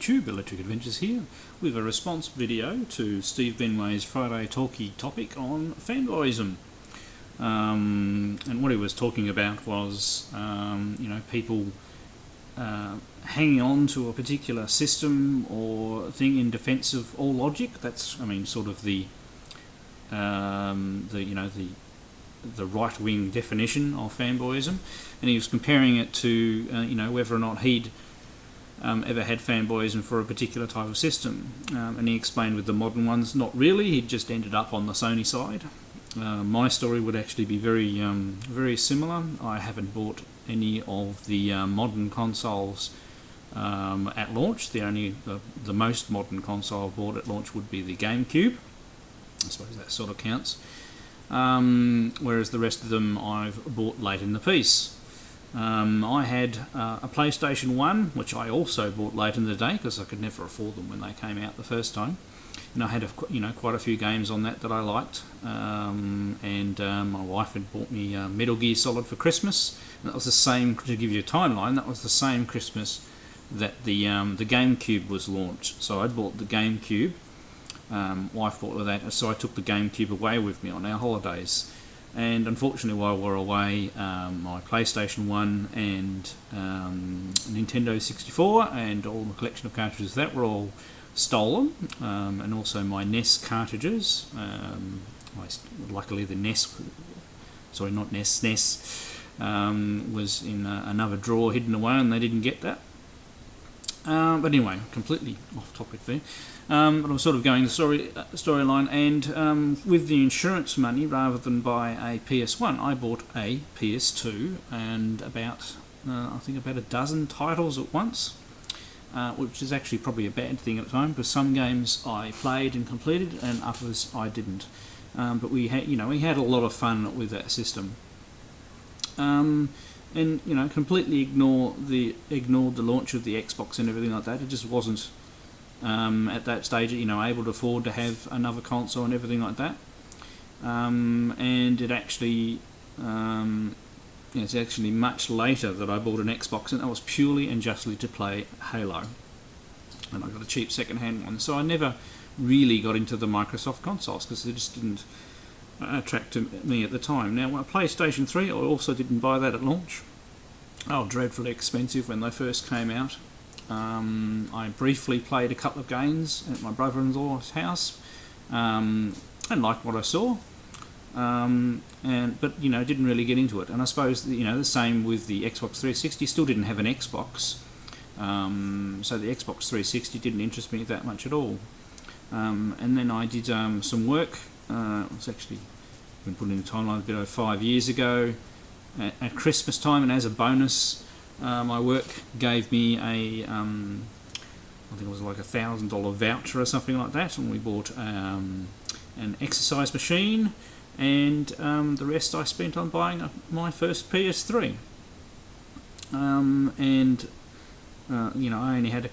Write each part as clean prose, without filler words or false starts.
YouTube, Electric Adventures here, with a response video to Steve Benway's Friday Talkie topic on fanboyism. And what he was talking about was, people hanging on to a particular system or thing in defence of all logic. That's, sort of the right-wing definition of fanboyism, and he was comparing it to whether or not he'd ever had fanboyism for a particular type of system, and he explained with the modern ones, not really. He'd just ended up on the Sony side. My story would actually be very similar. I haven't bought any of the modern consoles at launch. The most modern console I bought at launch would be the GameCube. I suppose that sort of counts. Whereas the rest of them I've bought late in the piece. I had a PlayStation 1, which I also bought late in the day because I could never afford them when they came out the first time. And I had quite a few games on that I liked. And my wife had bought me Metal Gear Solid for Christmas. And that was the same, to give you a timeline, that was the same Christmas that the GameCube was launched. So I bought the GameCube. Wife bought that, so I took the GameCube away with me on our holidays. And unfortunately, while we were away, my PlayStation 1 and Nintendo 64 and all the collection of cartridges that were all stolen, and also my NES cartridges. Luckily, the NES, sorry, not NES, SNES, was in another drawer hidden away, and they didn't get that. But anyway, completely off topic there. But I'm sort of going the storyline, and with the insurance money, rather than buy a PS1, I bought a PS2 and about a dozen titles at once, which is actually probably a bad thing at the time because some games I played and completed and others I didn't. But we had a lot of fun with that system. And completely ignored the launch of the Xbox and everything like that. It just wasn't at that stage, able to afford to have another console and everything like that. And it actually, it's actually much later that I bought an Xbox, and that was purely and justly to play Halo. And I got a cheap second-hand one, so I never really got into the Microsoft consoles because they just didn't attract me at the time. Now, PlayStation 3, I also didn't buy that at launch. Oh, dreadfully expensive when they first came out. I briefly played a couple of games at my brother-in-law's house, and liked what I saw, but didn't really get into it. And I suppose the same with the Xbox 360. Still didn't have an Xbox, so the Xbox 360 didn't interest me that much at all. And then I did some work. It was actually been put in the timeline a bit over 5 years ago at Christmas time, and as a bonus, my work gave me I think it was like $1,000 voucher or something like that, and we bought an exercise machine, and the rest I spent on buying my first PS3. I only had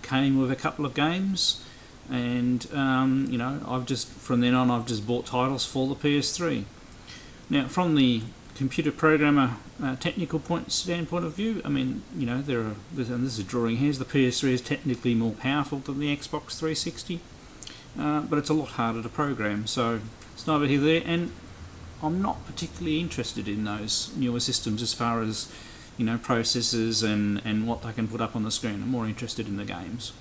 came with a couple of games, and from then on I've just bought titles for the PS3. Now, from the computer programmer technical standpoint of view, and this is drawing hairs, the PS3 is technically more powerful than the Xbox 360, but it's a lot harder to program, so it's neither here nor there, and I'm not particularly interested in those newer systems as far as processors and what they can put up on the screen. I'm more interested in the games.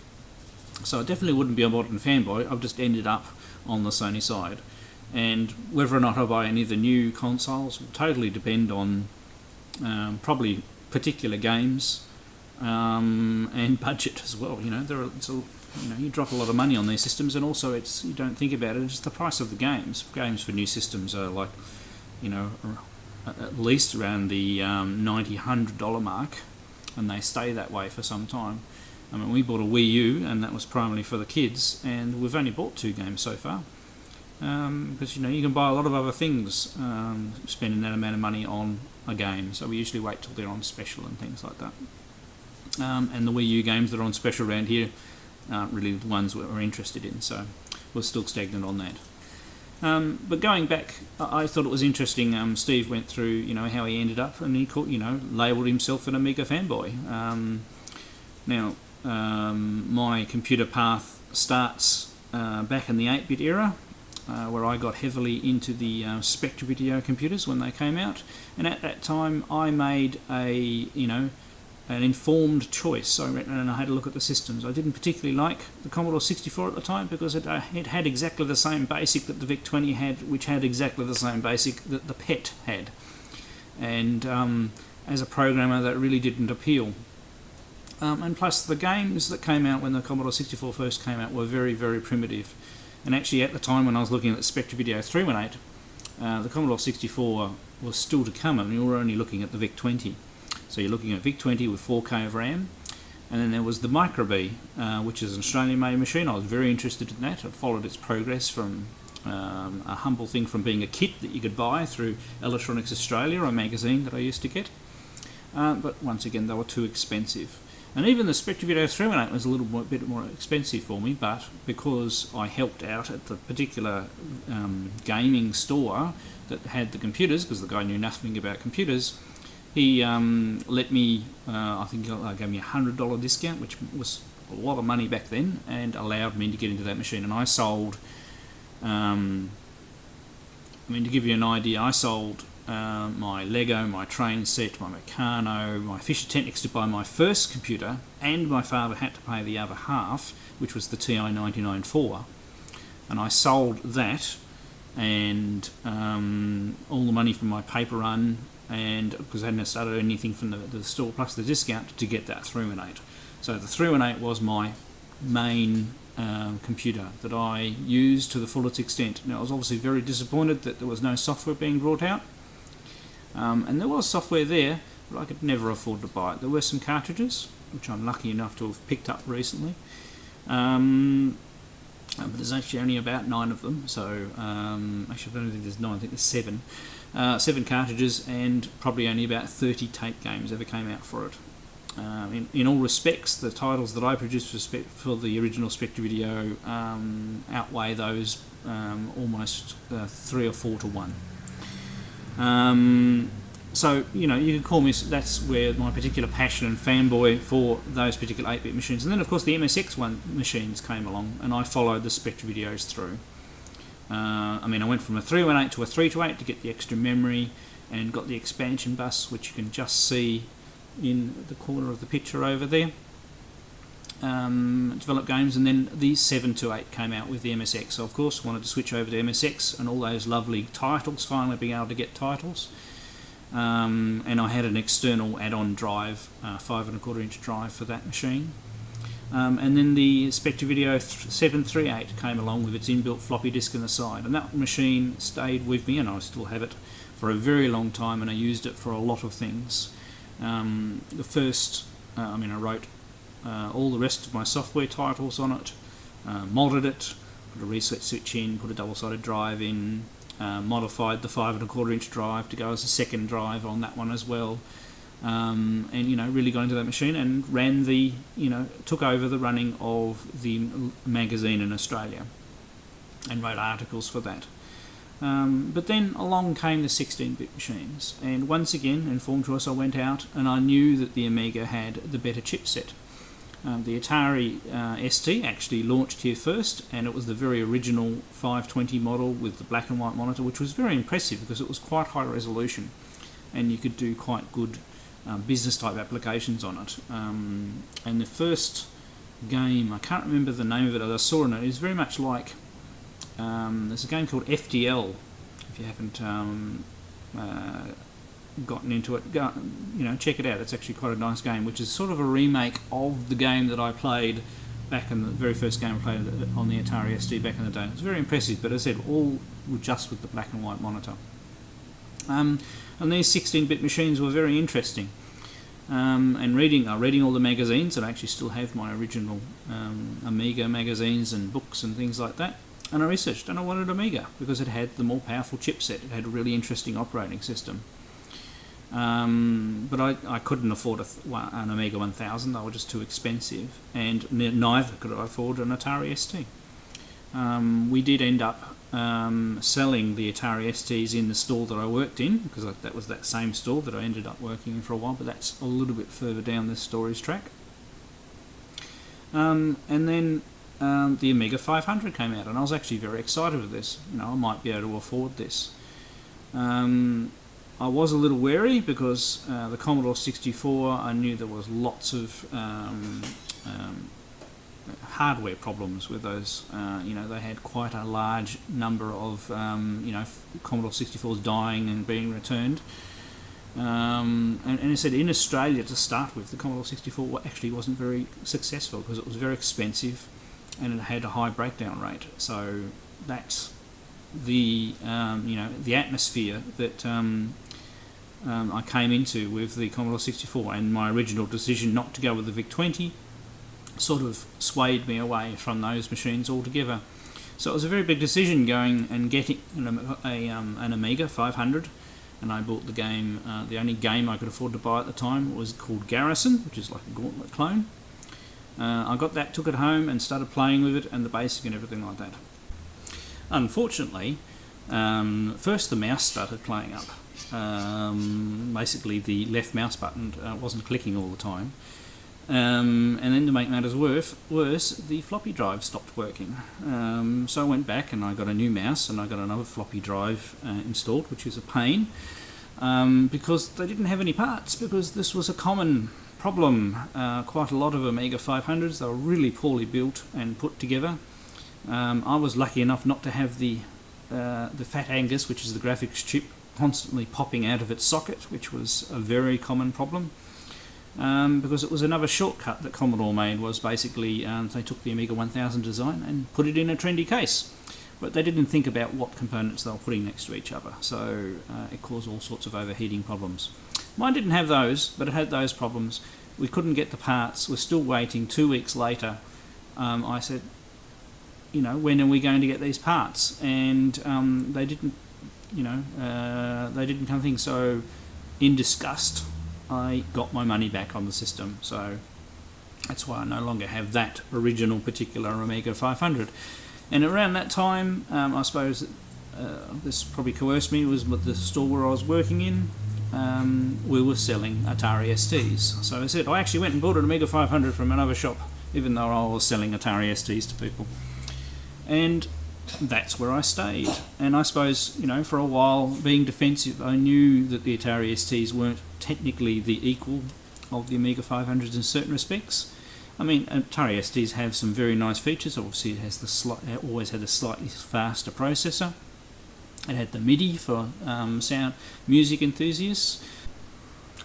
So I definitely wouldn't be a modern fanboy. I've just ended up on the Sony side. And whether or not I buy any of the new consoles will totally depend on probably particular games and budget as well. You drop a lot of money on these systems, and also you don't think about it. It's the price of the games. Games for new systems are like at least around the $90, $100 mark, and they stay that way for some time. We bought a Wii U, and that was primarily for the kids, and we've only bought 2 games so far. Because you can buy a lot of other things spending that amount of money on a game, so we usually wait till they're on special and things like that. And the Wii U games that are on special around here aren't really the ones that we're interested in, so we're still stagnant on that. But going back, I thought it was interesting. Steve went through how he ended up, and he labelled himself an Amiga fanboy. Now, my computer path starts back in the 8-bit era, where I got heavily into the Spectra Video computers when they came out, and at that time I made an informed choice. And I had a look at the systems. I didn't particularly like the Commodore 64 at the time because it had exactly the same BASIC that the VIC-20 had, which had exactly the same BASIC that the PET had. And as a programmer, that really didn't appeal. And plus, the games that came out when the Commodore 64 first came out were very, very primitive. And actually, at the time when I was looking at the Spectra Video 318, the Commodore 64 was still to come, and we were only looking at the VIC-20. So you're looking at VIC-20 with 4K of RAM, and then there was the Micro B, which is an Australian-made machine. I was very interested in that. It followed its progress from a humble thing from being a kit that you could buy through Electronics Australia, a magazine that I used to get. But once again, they were too expensive. And even the Spectra Video 318 was a little bit more expensive for me, but because I helped out at the particular gaming store that had the computers, because the guy knew nothing about computers, he let me, I think he gave me a $100 discount, which was a lot of money back then, and allowed me to get into that machine. And I sold, to give you an idea, I sold my Lego, my train set, my Meccano, my Fisher Technics to buy my first computer, and my father had to pay the other half, which was the TI 99-4. And I sold that, and all the money from my paper run, and because I hadn't started anything from the store, plus the discount, to get that 318. So the 318 was my main computer that I used to the fullest extent. Now, I was obviously very disappointed that there was no software being brought out. And there was software there, but I could never afford to buy it. There were some cartridges, which I'm lucky enough to have picked up recently. But there's actually only about 9 of them, so actually I don't think there's 9, I think there's 7. 7 cartridges, and probably only about 30 tape games ever came out for it. In all respects, the titles that I produced for the original Spectra Video outweigh those almost 3 or 4 to 1. So, you can call me, that's where my particular passion and fanboy for those particular 8-bit machines. And then, of course, the MSX machines came along, and I followed the Spectra Videos through. I went from a 318 to a 328 to get the extra memory, and got the expansion bus, which you can just see in the corner of the picture over there. Developed games, and then the 728 came out with the MSX. So, of course, wanted to switch over to MSX, and all those lovely titles, finally being able to get titles. And I had an external add-on drive, 5¼ drive for that machine. And then the Spectra Video 738 came along with its inbuilt floppy disk in the side, and that machine stayed with me, and I still have it for a very long time, and I used it for a lot of things. The first, I wrote all the rest of my software titles on it, modded it, put a reset switch in, put a double-sided drive in, modified the 5¼ drive to go as a second drive on that one as well, and really got into that machine and ran took over the running of the magazine in Australia and wrote articles for that. But then along came the 16-bit machines, and once again, informed choice, I went out and I knew that the Amiga had the better chipset. The Atari ST actually launched here first, and it was the very original 520 model with the black and white monitor, which was very impressive because it was quite high resolution, and you could do quite good business type applications on it. And the first game, I can't remember the name of it, I saw in it, is very much like, there's a game called FDL, if you haven't gotten into it, check it out. It's actually quite a nice game, which is sort of a remake of the game that I played back in the very first game I played on the Atari ST back in the day. It was very impressive, but as I said, all just with the black and white monitor. And these 16-bit machines were very interesting. And reading all the magazines, and I actually still have my original Amiga magazines and books and things like that. And I researched, and I wanted Amiga because it had the more powerful chipset. It had a really interesting operating system. But I couldn't afford an Amiga 1000, they were just too expensive, and neither could I afford an Atari ST. We did end up selling the Atari STs in the store that I worked in, because that was that same store that I ended up working in for a while, but that's a little bit further down this story's track. And then the Amiga 500 came out, and I was actually very excited with this. I might be able to afford this. I was a little wary because the Commodore 64, I knew there was lots of hardware problems with those. They had quite a large number of Commodore 64s dying and being returned. And I said, in Australia to start with, the Commodore 64 actually wasn't very successful because it was very expensive and it had a high breakdown rate. So that's the the atmosphere that I came into with the Commodore 64, and my original decision not to go with the VIC-20 sort of swayed me away from those machines altogether. So it was a very big decision going and getting an Amiga 500, and I bought the game. The only game I could afford to buy at the time was called Garrison, which is like a Gauntlet clone. I got that, took it home, and started playing with it and the basic and everything like that. Unfortunately, first the mouse started playing up. Basically, the left mouse button wasn't clicking all the time. And then to make matters worse, the floppy drive stopped working. So I went back and I got a new mouse and I got another floppy drive installed, which is a pain, because they didn't have any parts, because this was a common problem. Quite a lot of Amiga 500s, they were really poorly built and put together. I was lucky enough not to have the Fat Angus, which is the graphics chip, constantly popping out of its socket, which was a very common problem. Because it was another shortcut that Commodore made, was basically they took the Amiga 1000 design and put it in a trendy case, but they didn't think about what components they were putting next to each other, so it caused all sorts of overheating problems. Mine didn't have those, but it had those problems. We couldn't get the parts, we're still waiting. 2 weeks later, I said, when are we going to get these parts? And they didn't come thing. So in disgust, I got my money back on the system. So that's why I no longer have that original particular Amiga 500. And around that time, I suppose this probably coerced me, was with the store where I was working in. We were selling Atari STs. So I said, I actually went and bought an Amiga 500 from another shop, even though I was selling Atari STs to people. And that's where I stayed. And I suppose, for a while, being defensive, I knew that the Atari STs weren't technically the equal of the Amiga 500s in certain respects. I mean, Atari STs have some very nice features. Obviously, it has it always had a slightly faster processor. It had the MIDI for sound music enthusiasts,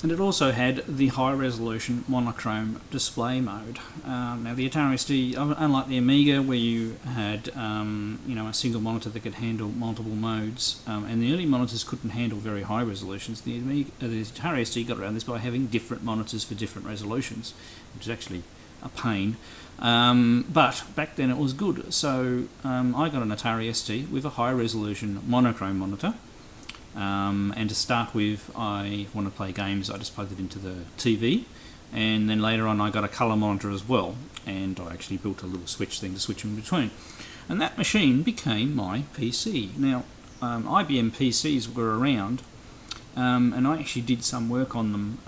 and it also had the high-resolution monochrome display mode. Now, the Atari ST, unlike the Amiga, where you had a single monitor that could handle multiple modes, and the early monitors couldn't handle very high resolutions, the Atari ST got around this by having different monitors for different resolutions, which is actually a pain. But back then it was good. So I got an Atari ST with a high-resolution monochrome monitor. And to start with, I want to play games, I just plugged it into the TV, and then later on I got a colour monitor as well, and I actually built a little switch thing to switch in between, and that machine became my PC. Now, IBM PCs were around, and I actually did some work on them.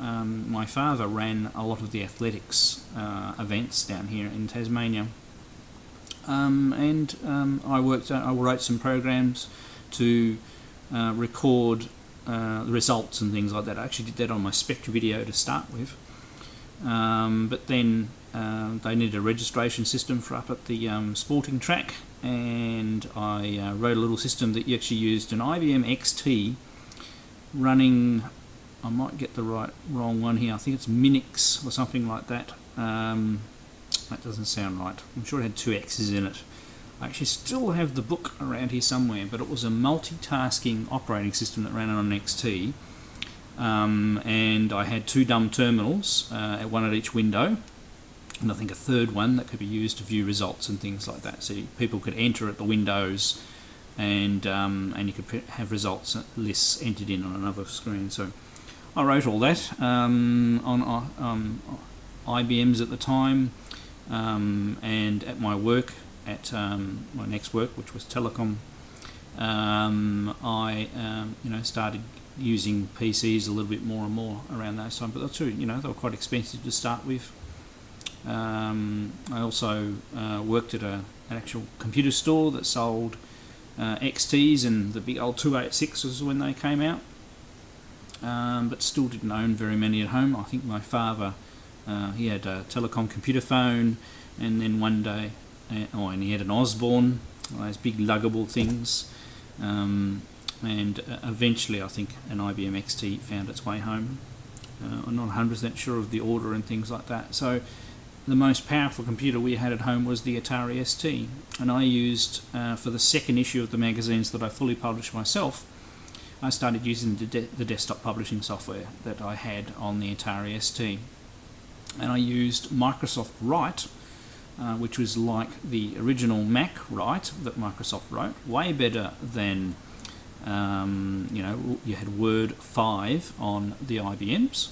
My father ran a lot of the athletics events down here in Tasmania, and I wrote some programs to record the results and things like that. I actually did that on my Spectre video to start with, but then they needed a registration system for up at the sporting track, and I wrote a little system that you actually used an IBM XT running, I might get the wrong one here, I think it's Minix or something like that. That doesn't sound right. I'm sure it had 2 X's in it. I actually still have the book around here somewhere, but it was a multitasking operating system that ran on an XT, and I had 2 dumb terminals, one at each window, and I think a third one that could be used to view results and things like that. So people could enter at the windows, and you could have results lists entered in on another screen. So I wrote all that on IBMs at the time, and at my work. At my next work, which was telecom, I started using PCs a little bit more and more around those times. But that's true, they were quite expensive to start with. I also worked at an actual computer store that sold XTs and the big old 286s when they came out, but still didn't own very many at home. I think my father, he had a telecom computer phone, and then one day, and he had an Osborne, those big luggable things, and eventually I think an IBM XT found its way home. I'm not 100% sure of the order and things like that. So the most powerful computer we had at home was the Atari ST, and I used, for the second issue of the magazines that I fully published myself, I started using the desktop publishing software that I had on the Atari ST. And I used Microsoft Write, which was like the original Mac Write that Microsoft wrote, way better than, you had Word 5 on the IBMs,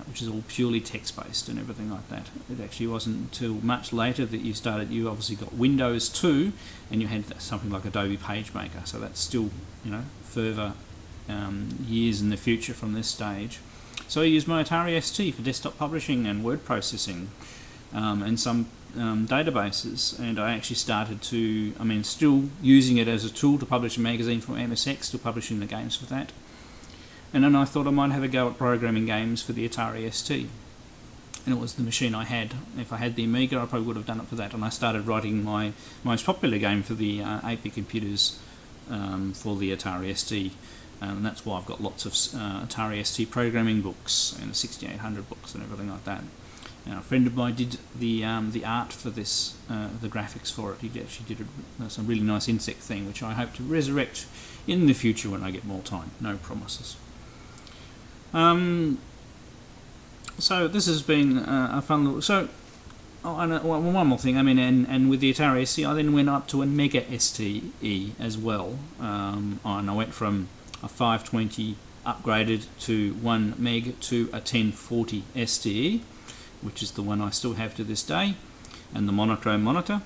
which is all purely text-based and everything like that. It actually wasn't until much later that you obviously got Windows 2, and you had something like Adobe PageMaker, so that's still, further years in the future from this stage. So I used my Atari ST for desktop publishing and word processing, and some databases, and I actually started to, still using it as a tool to publish a magazine from MSX, still publishing the games for that. And then I thought I might have a go at programming games for the Atari ST. And it was the machine I had. If I had the Amiga, I probably would have done it for that. And I started writing my most popular game for the 8-bit computers for the Atari ST. And that's why I've got lots of Atari ST programming books and 6800 books and everything like that. Now, a friend of mine did the art for this, the graphics for it. He actually did some really nice insect thing, which I hope to resurrect in the future when I get more time. No promises. So this has been a fun little... So, one more thing, and with the Atari ST, I then went up to a Mega STE as well. And I went from a 520 upgraded to 1 meg to a 1040 STE, which is the one I still have to this day, and the monochrome monitor,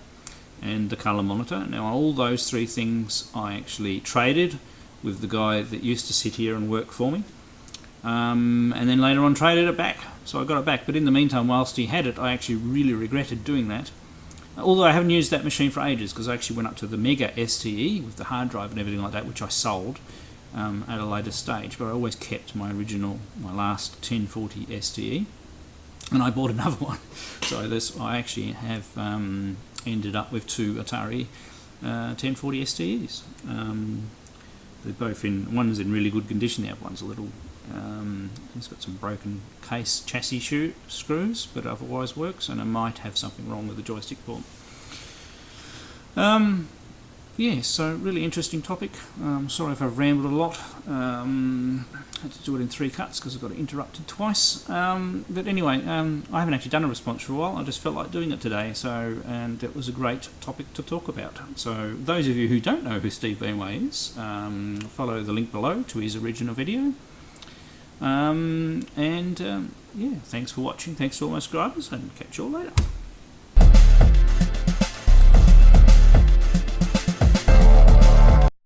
and the colour monitor. Now, all those three things I actually traded with the guy that used to sit here and work for me. And then later on traded it back, so I got it back. But in the meantime, whilst he had it, I actually really regretted doing that. Although I haven't used that machine for ages, because I actually went up to the Mega STE with the hard drive and everything like that, which I sold at a later stage. But I always kept my last 1040 STE, and I bought another one. So I actually have ended up with two Atari 1040 STEs. They're both one's in really good condition. The other one's a little. It's got some broken chassis screws, but otherwise works, and I might have something wrong with the joystick port. So really interesting topic. Sorry if I've rambled a lot. Had to do it in 3 cuts because I got interrupted twice. But anyway, I haven't actually done a response for a while. I just felt like doing it today, and it was a great topic to talk about. So those of you who don't know who Steve Benway is, follow the link below to his original video. Thanks for watching. Thanks to all my subscribers, and catch you all later.